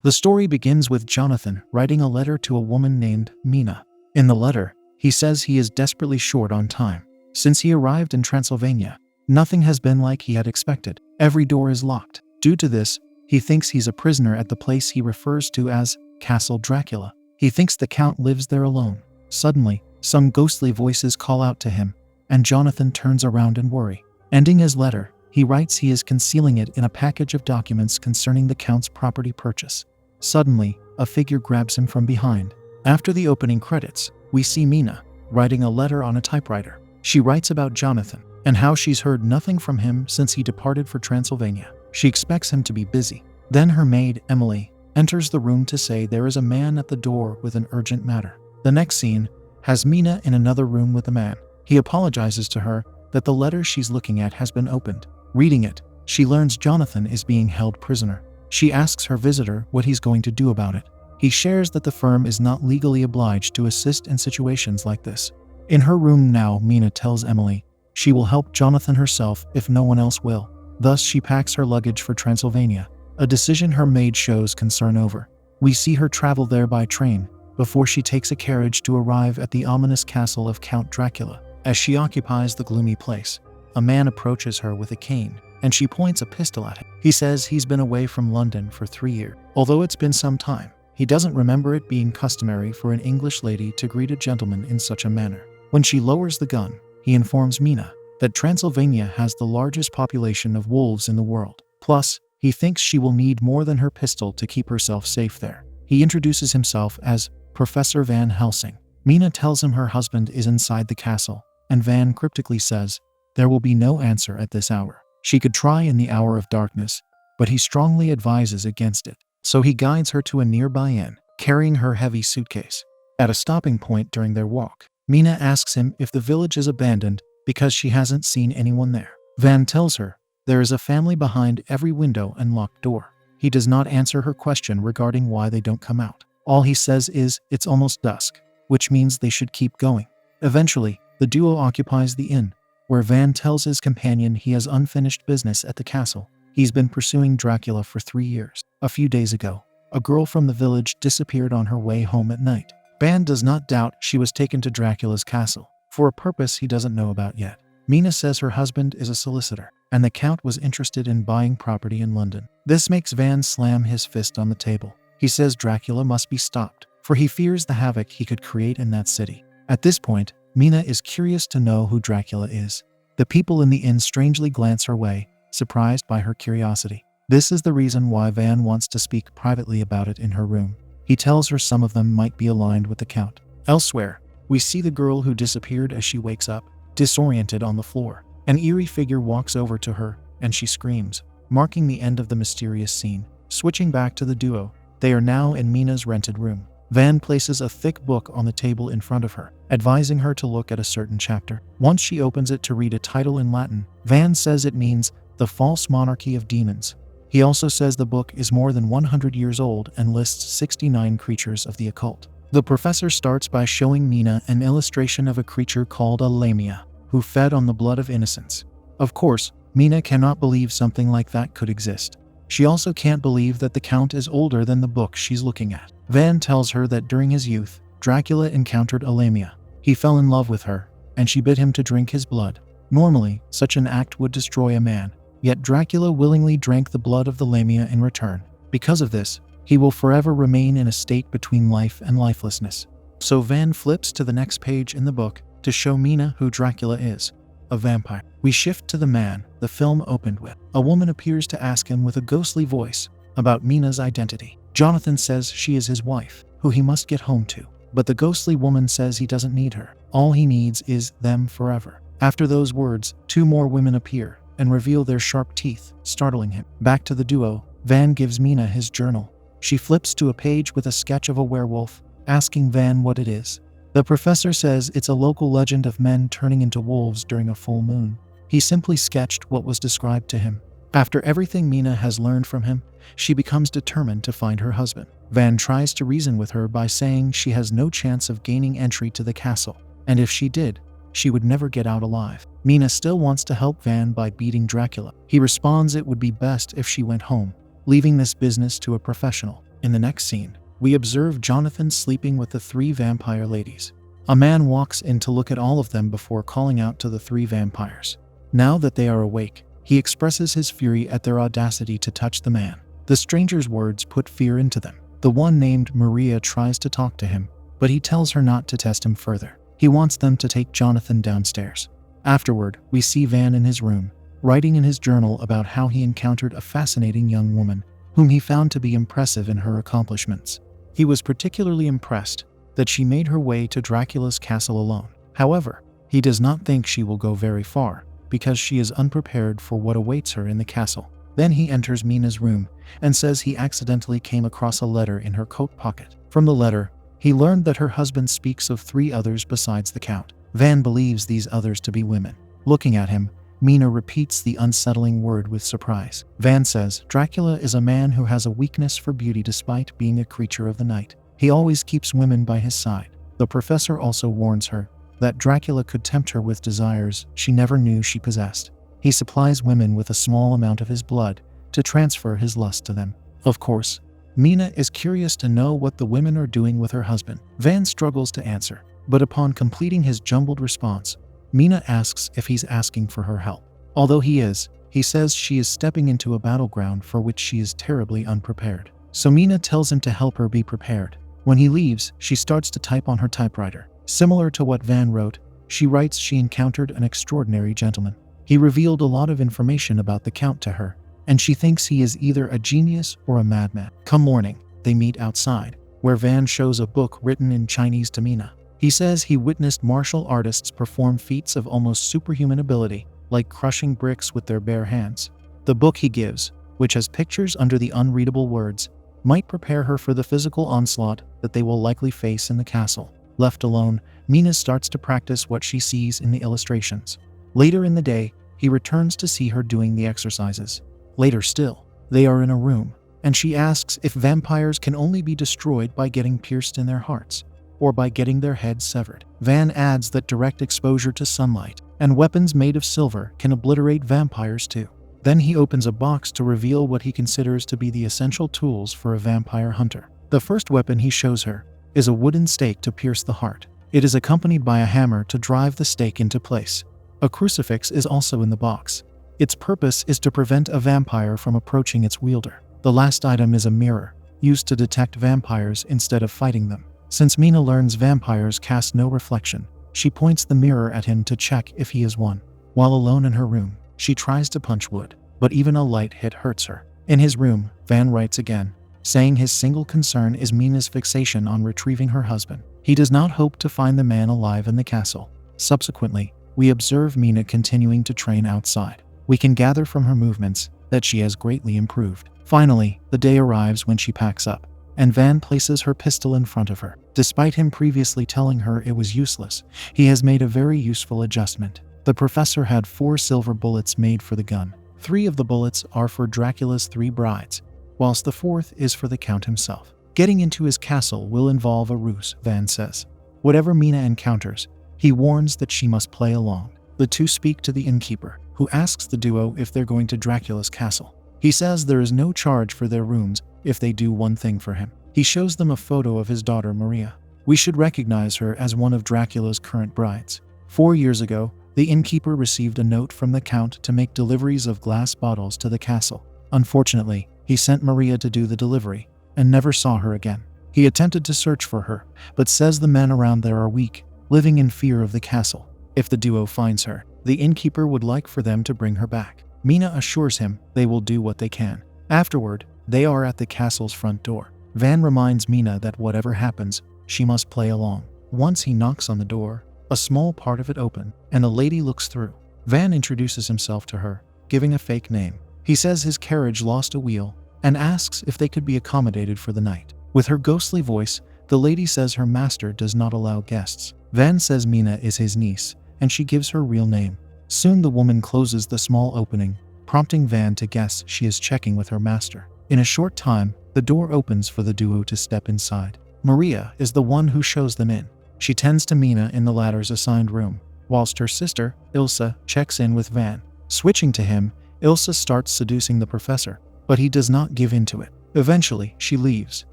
The story begins with Jonathan writing a letter to a woman named Mina. In the letter, he says he is desperately short on time. Since he arrived in Transylvania, nothing has been like he had expected. Every door is locked. Due to this, he thinks he's a prisoner at the place he refers to as Castle Dracula. He thinks the Count lives there alone. Suddenly, some ghostly voices call out to him, and Jonathan turns around in worry. Ending his letter, he writes he is concealing it in a package of documents concerning the Count's property purchase. Suddenly, a figure grabs him from behind. After the opening credits, we see Mina writing a letter on a typewriter. She writes about Jonathan and how she's heard nothing from him since he departed for Transylvania. She expects him to be busy. Then her maid, Emily, enters the room to say there is a man at the door with an urgent matter. The next scene has Mina in another room with a man. He apologizes to her that the letter she's looking at has been opened. Reading it, she learns Jonathan is being held prisoner. She asks her visitor what he's going to do about it. He shares that the firm is not legally obliged to assist in situations like this. In her room now, Mina tells Emily she will help Jonathan herself if no one else will. Thus, she packs her luggage for Transylvania, a decision her maid shows concern over. We see her travel there by train before she takes a carriage to arrive at the ominous castle of Count Dracula. As she occupies the gloomy place, a man approaches her with a cane, and she points a pistol at him. He says he's been away from London for 3 years. Although it's been some time, he doesn't remember it being customary for an English lady to greet a gentleman in such a manner. When she lowers the gun, he informs Mina that Transylvania has the largest population of wolves in the world. Plus, he thinks she will need more than her pistol to keep herself safe there. He introduces himself as Professor Van Helsing. Mina tells him her husband is inside the castle, and Van cryptically says there will be no answer at this hour. She could try in the hour of darkness, but he strongly advises against it. So he guides her to a nearby inn, carrying her heavy suitcase. At a stopping point during their walk, Mina asks him if the village is abandoned because she hasn't seen anyone there. Van tells her there is a family behind every window and locked door. He does not answer her question regarding why they don't come out. All he says is it's almost dusk, which means they should keep going. Eventually, the duo occupies the inn, where Van tells his companion he has unfinished business at the castle. He's been pursuing Dracula for 3 years. A few days ago, a girl from the village disappeared on her way home at night. Van does not doubt she was taken to Dracula's castle for a purpose he doesn't know about yet. Mina says her husband is a solicitor, and the Count was interested in buying property in London. This makes Van slam his fist on the table. He says Dracula must be stopped, for he fears the havoc he could create in that city. At this point, Mina is curious to know who Dracula is. The people in the inn strangely glance her way, surprised by her curiosity. This is the reason why Van wants to speak privately about it in her room. He tells her some of them might be aligned with the Count. Elsewhere, we see the girl who disappeared as she wakes up, disoriented on the floor. An eerie figure walks over to her, and she screams, marking the end of the mysterious scene. Switching back to the duo, they are now in Mina's rented room. Van places a thick book on the table in front of her, advising her to look at a certain chapter. Once she opens it to read a title in Latin, Van says it means The False Monarchy of Demons. He also says the book is more than 100 years old and lists 69 creatures of the occult. The professor starts by showing Mina an illustration of a creature called a lamia, who fed on the blood of innocents. Of course, Mina cannot believe something like that could exist. She also can't believe that the Count is older than the book she's looking at. Van tells her that during his youth, Dracula encountered a lamia. He fell in love with her, and she bid him to drink his blood. Normally, such an act would destroy a man, yet Dracula willingly drank the blood of the lamia in return. Because of this, he will forever remain in a state between life and lifelessness. So Van flips to the next page in the book to show Mina who Dracula is, a vampire. We shift to the man the film opened with. A woman appears to ask him with a ghostly voice about Mina's identity. Jonathan says she is his wife, who he must get home to. But the ghostly woman says he doesn't need her. All he needs is them forever. After those words, 2 more women appear and reveal their sharp teeth, startling him. Back to the duo, Van gives Mina his journal. She flips to a page with a sketch of a werewolf, asking Van what it is. The professor says it's a local legend of men turning into wolves during a full moon. He simply sketched what was described to him. After everything Mina has learned from him, she becomes determined to find her husband. Van tries to reason with her by saying she has no chance of gaining entry to the castle, and if she did, she would never get out alive. Mina still wants to help Van by beating Dracula. He responds it would be best if she went home, leaving this business to a professional. In the next scene, we observe Jonathan sleeping with the 3 vampire ladies. A man walks in to look at all of them before calling out to the 3 vampires. Now that they are awake, he expresses his fury at their audacity to touch the man. The stranger's words put fear into them. The one named Maria tries to talk to him, but he tells her not to test him further. He wants them to take Jonathan downstairs. Afterward, we see Van in his room, writing in his journal about how he encountered a fascinating young woman, whom he found to be impressive in her accomplishments. He was particularly impressed that she made her way to Dracula's castle alone. However, he does not think she will go very far, because she is unprepared for what awaits her in the castle. Then he enters Mina's room and says he accidentally came across a letter in her coat pocket. From the letter, he learned that her husband speaks of 3 others besides the Count. Van believes these others to be women. Looking at him, Mina repeats the unsettling word with surprise. Van says Dracula is a man who has a weakness for beauty despite being a creature of the night. He always keeps women by his side. The professor also warns her that Dracula could tempt her with desires she never knew she possessed. He supplies women with a small amount of his blood to transfer his lust to them. Of course, Mina is curious to know what the women are doing with her husband. Van struggles to answer, but upon completing his jumbled response, Mina asks if he's asking for her help. Although he is, he says she is stepping into a battleground for which she is terribly unprepared. So Mina tells him to help her be prepared. When he leaves, she starts to type on her typewriter. Similar to what Van wrote, she writes she encountered an extraordinary gentleman. He revealed a lot of information about the Count to her, and she thinks he is either a genius or a madman. Come morning, they meet outside, where Van shows a book written in Chinese to Mina. He says he witnessed martial artists perform feats of almost superhuman ability, like crushing bricks with their bare hands. The book he gives, which has pictures under the unreadable words, might prepare her for the physical onslaught that they will likely face in the castle. Left alone, Mina starts to practice what she sees in the illustrations. Later in the day, he returns to see her doing the exercises. Later still, they are in a room, and she asks if vampires can only be destroyed by getting pierced in their hearts, or by getting their heads severed. Van adds that direct exposure to sunlight and weapons made of silver can obliterate vampires too. Then he opens a box to reveal what he considers to be the essential tools for a vampire hunter. The first weapon he shows her is a wooden stake to pierce the heart. It is accompanied by a hammer to drive the stake into place. A crucifix is also in the box. Its purpose is to prevent a vampire from approaching its wielder. The last item is a mirror, used to detect vampires instead of fighting them. Since Mina learns vampires cast no reflection, she points the mirror at him to check if he is one. While alone in her room, she tries to punch wood, but even a light hit hurts her. In his room, Van writes again, saying his single concern is Mina's fixation on retrieving her husband. He does not hope to find the man alive in the castle. Subsequently, we observe Mina continuing to train outside. We can gather from her movements that she has greatly improved. Finally, the day arrives when she packs up, and Van places her pistol in front of her. Despite him previously telling her it was useless, he has made a very useful adjustment. The professor had 4 silver bullets made for the gun. 3 of the bullets are for Dracula's 3 brides, whilst the 4th is for the Count himself. Getting into his castle will involve a ruse, Van says. Whatever Mina encounters, he warns that she must play along. The 2 speak to the innkeeper, who asks the duo if they're going to Dracula's castle. He says there is no charge for their rooms if they do one thing for him. He shows them a photo of his daughter Maria. We should recognize her as one of Dracula's current brides. 4 years ago, the innkeeper received a note from the Count to make deliveries of glass bottles to the castle. Unfortunately, he sent Maria to do the delivery and never saw her again. He attempted to search for her, but says the men around there are weak, living in fear of the castle. If the duo finds her, the innkeeper would like for them to bring her back. Mina assures him they will do what they can. Afterward, they are at the castle's front door. Van reminds Mina that whatever happens, she must play along. Once he knocks on the door, a small part of it opens, and a lady looks through. Van introduces himself to her, giving a fake name. He says his carriage lost a wheel, and asks if they could be accommodated for the night. With her ghostly voice, the lady says her master does not allow guests. Van says Mina is his niece, and she gives her real name. Soon the woman closes the small opening, prompting Van to guess she is checking with her master. In a short time, the door opens for the duo to step inside. Maria is the one who shows them in. She tends to Mina in the latter's assigned room, whilst her sister, Ilsa, checks in with Van. Switching to him, Ilsa starts seducing the professor, but he does not give in to it. Eventually, she leaves,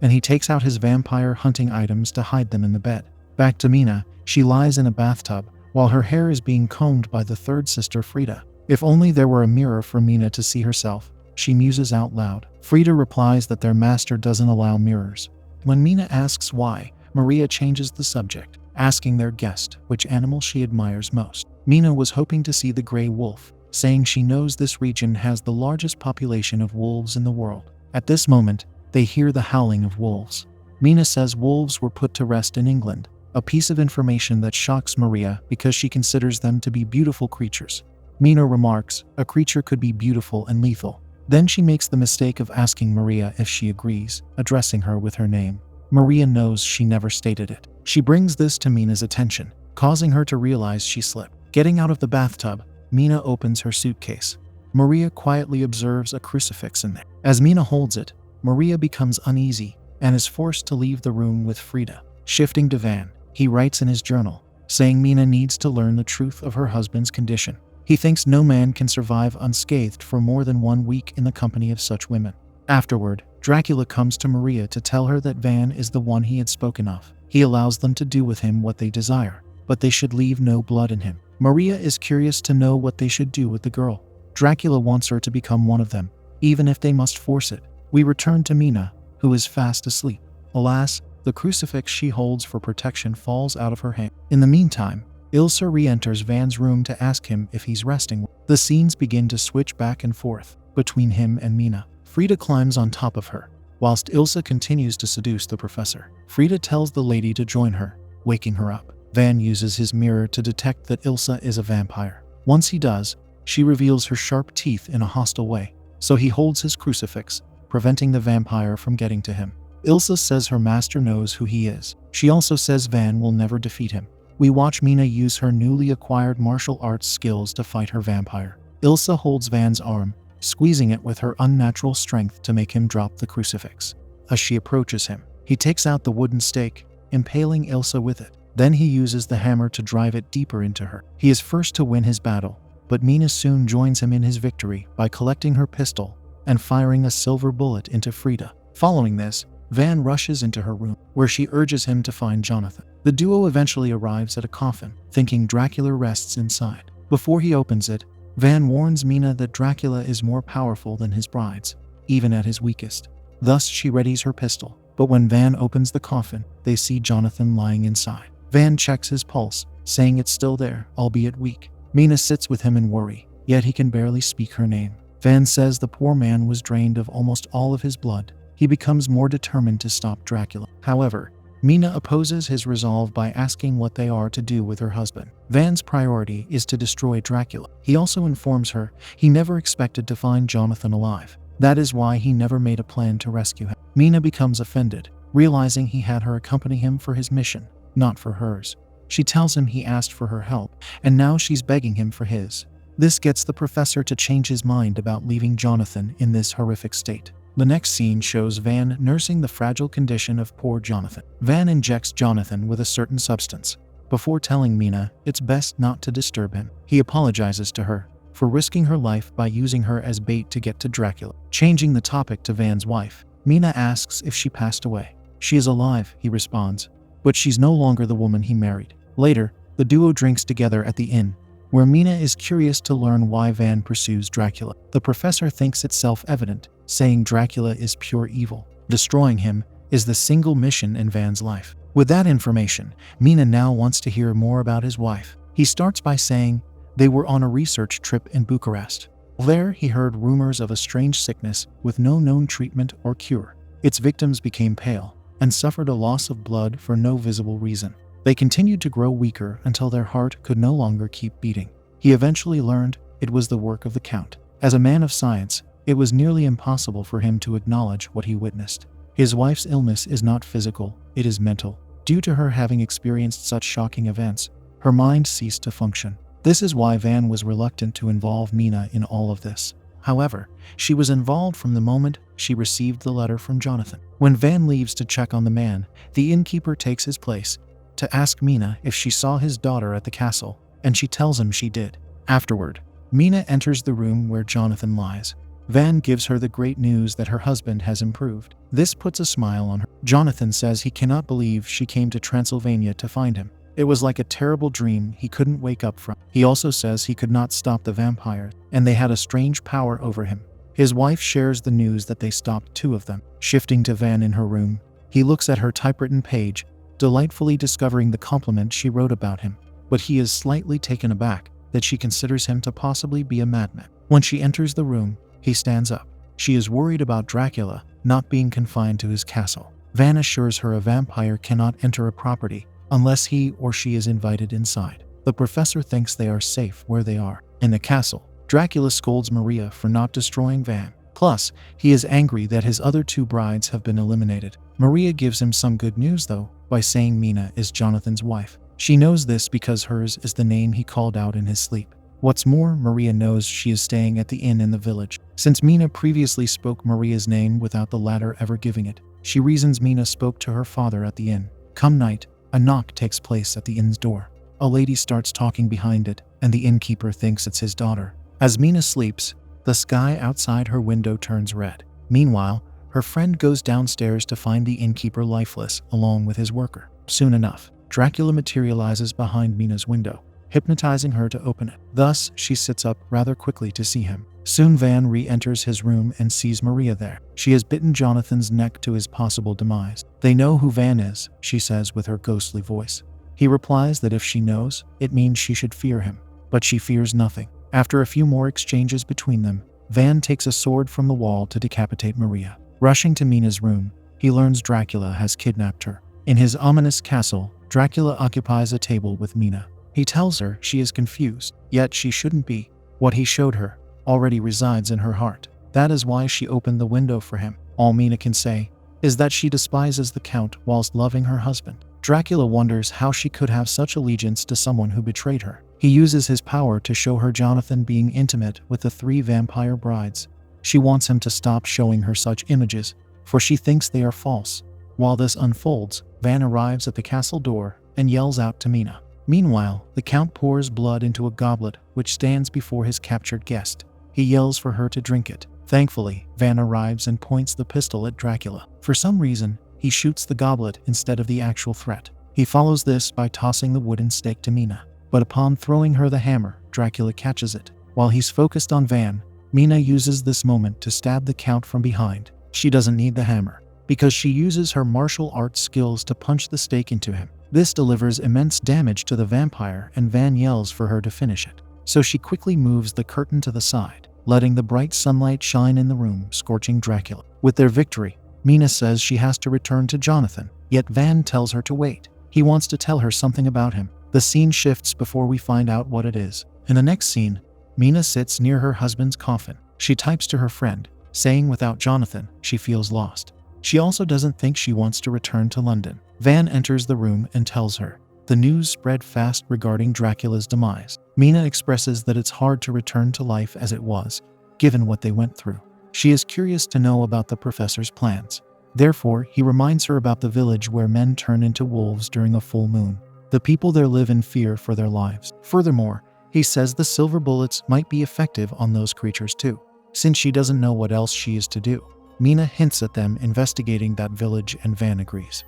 and he takes out his vampire hunting items to hide them in the bed. Back to Mina, she lies in a bathtub while her hair is being combed by the third sister Frida. If only there were a mirror for Mina to see herself, she muses out loud. Frida replies that their master doesn't allow mirrors. When Mina asks why, Maria changes the subject, asking their guest which animal she admires most. Mina was hoping to see the gray wolf, saying she knows this region has the largest population of wolves in the world. At this moment, they hear the howling of wolves. Mina says wolves were put to rest in England, a piece of information that shocks Maria because she considers them to be beautiful creatures. Mina remarks, a creature could be beautiful and lethal. Then she makes the mistake of asking Maria if she agrees, addressing her with her name. Maria knows she never stated it. She brings this to Mina's attention, causing her to realize she slipped. Getting out of the bathtub, Mina opens her suitcase. Maria quietly observes a crucifix in there. As Mina holds it, Maria becomes uneasy and is forced to leave the room with Frida. Shifting to Van, he writes in his journal, saying Mina needs to learn the truth of her husband's condition. He thinks no man can survive unscathed for more than 1 week in the company of such women. Afterward, Dracula comes to Maria to tell her that Van is the one he had spoken of. He allows them to do with him what they desire, but they should leave no blood in him. Maria is curious to know what they should do with the girl. Dracula wants her to become one of them, even if they must force it. We return to Mina, who is fast asleep. Alas, the crucifix she holds for protection falls out of her hand. In the meantime, Ilsa re-enters Van's room to ask him if he's resting. The scenes begin to switch back and forth between him and Mina. Frida climbs on top of her, whilst Ilsa continues to seduce the professor. Frida tells the lady to join her, waking her up. Van uses his mirror to detect that Ilsa is a vampire. Once he does, she reveals her sharp teeth in a hostile way, so he holds his crucifix, preventing the vampire from getting to him. Ilsa says her master knows who he is. She also says Van will never defeat him. We watch Mina use her newly acquired martial arts skills to fight her vampire. Ilsa holds Van's arm, squeezing it with her unnatural strength to make him drop the crucifix. As she approaches him, he takes out the wooden stake, impaling Ilsa with it. Then he uses the hammer to drive it deeper into her. He is first to win his battle, but Mina soon joins him in his victory by collecting her pistol and firing a silver bullet into Frida. Following this, Van rushes into her room, where she urges him to find Jonathan. The duo eventually arrives at a coffin, thinking Dracula rests inside. Before he opens it, Van warns Mina that Dracula is more powerful than his brides, even at his weakest. Thus, she readies her pistol. But when Van opens the coffin, they see Jonathan lying inside. Van checks his pulse, saying it's still there, albeit weak. Mina sits with him in worry, yet he can barely speak her name. Van says the poor man was drained of almost all of his blood. He becomes more determined to stop Dracula. However, Mina opposes his resolve by asking what they are to do with her husband. Van's priority is to destroy Dracula. He also informs her he never expected to find Jonathan alive. That is why he never made a plan to rescue him. Mina becomes offended, realizing he had her accompany him for his mission, not for hers. She tells him he asked for her help, and now she's begging him for his. This gets the professor to change his mind about leaving Jonathan in this horrific state. The next scene shows Van nursing the fragile condition of poor Jonathan. Van injects Jonathan with a certain substance, before telling Mina it's best not to disturb him. He apologizes to her for risking her life by using her as bait to get to Dracula. Changing the topic to Van's wife, Mina asks if she passed away. She is alive, he responds, but she's no longer the woman he married. Later, the duo drinks together at the inn, where Mina is curious to learn why Van pursues Dracula. The professor thinks it's self-evident, saying Dracula is pure evil. Destroying him is the single mission in Van's life. With that information, Mina now wants to hear more about his wife. He starts by saying they were on a research trip in Bucharest. There, he heard rumors of a strange sickness with no known treatment or cure. Its victims became pale and suffered a loss of blood for no visible reason. They continued to grow weaker until their heart could no longer keep beating. He eventually learned it was the work of the Count. As a man of science, it was nearly impossible for him to acknowledge what he witnessed. His wife's illness is not physical, it is mental. Due to her having experienced such shocking events, her mind ceased to function. This is why Van was reluctant to involve Mina in all of this. However, she was involved from the moment she received the letter from Jonathan. When Van leaves to check on the man, the innkeeper takes his place to ask Mina if she saw his daughter at the castle, and she tells him she did. Afterward, Mina enters the room where Jonathan lies. Van gives her the great news that her husband has improved. This puts a smile on her. Jonathan says he cannot believe she came to Transylvania to find him. It was like a terrible dream he couldn't wake up from. He also says he could not stop the vampires, and they had a strange power over him. His wife shares the news that they stopped 2 of them. Shifting to Van in her room, he looks at her typewritten page, delightfully discovering the compliment she wrote about him. But he is slightly taken aback that she considers him to possibly be a madman. When she enters the room, he stands up. She is worried about Dracula not being confined to his castle. Van assures her a vampire cannot enter a property unless he or she is invited inside. The professor thinks they are safe where they are. In the castle, Dracula scolds Maria for not destroying Van. Plus, he is angry that his other 2 brides have been eliminated. Maria gives him some good news though, by saying Mina is Jonathan's wife. She knows this because hers is the name he called out in his sleep. What's more, Maria knows she is staying at the inn in the village. Since Mina previously spoke Maria's name without the latter ever giving it, she reasons Mina spoke to her father at the inn. Come night, a knock takes place at the inn's door. A lady starts talking behind it, and the innkeeper thinks it's his daughter. As Mina sleeps, the sky outside her window turns red. Meanwhile, her friend goes downstairs to find the innkeeper lifeless, along with his worker. Soon enough, Dracula materializes behind Mina's window, hypnotizing her to open it. Thus, she sits up rather quickly to see him. Soon Van re-enters his room and sees Maria there. She has bitten Jonathan's neck to his possible demise. They know who Van is, she says with her ghostly voice. He replies that if she knows, it means she should fear him. But she fears nothing. After a few more exchanges between them, Van takes a sword from the wall to decapitate Maria. Rushing to Mina's room, he learns Dracula has kidnapped her. In his ominous castle, Dracula occupies a table with Mina. He tells her she is confused, yet she shouldn't be. What he showed her already resides in her heart. That is why she opened the window for him. All Mina can say is that she despises the Count whilst loving her husband. Dracula wonders how she could have such allegiance to someone who betrayed her. He uses his power to show her Jonathan being intimate with the 3 vampire brides. She wants him to stop showing her such images, for she thinks they are false. While this unfolds, Van arrives at the castle door and yells out to Mina. Meanwhile, the Count pours blood into a goblet which stands before his captured guest. He yells for her to drink it. Thankfully, Van arrives and points the pistol at Dracula. For some reason, he shoots the goblet instead of the actual threat. He follows this by tossing the wooden stake to Mina. But upon throwing her the hammer, Dracula catches it. While he's focused on Van, Mina uses this moment to stab the Count from behind. She doesn't need the hammer, because she uses her martial arts skills to punch the stake into him. This delivers immense damage to the vampire, and Van yells for her to finish it. So she quickly moves the curtain to the side, letting the bright sunlight shine in the room, scorching Dracula. With their victory, Mina says she has to return to Jonathan, yet Van tells her to wait. He wants to tell her something about him. The scene shifts before we find out what it is. In the next scene, Mina sits near her husband's coffin. She types to her friend, saying without Jonathan, she feels lost. She also doesn't think she wants to return to London. Van enters the room and tells her. The news spread fast regarding Dracula's demise. Mina expresses that it's hard to return to life as it was, given what they went through. She is curious to know about the professor's plans. Therefore, he reminds her about the village where men turn into wolves during a full moon. The people there live in fear for their lives. Furthermore, he says the silver bullets might be effective on those creatures too. Since she doesn't know what else she is to do, Mina hints at them investigating that village and Van agrees.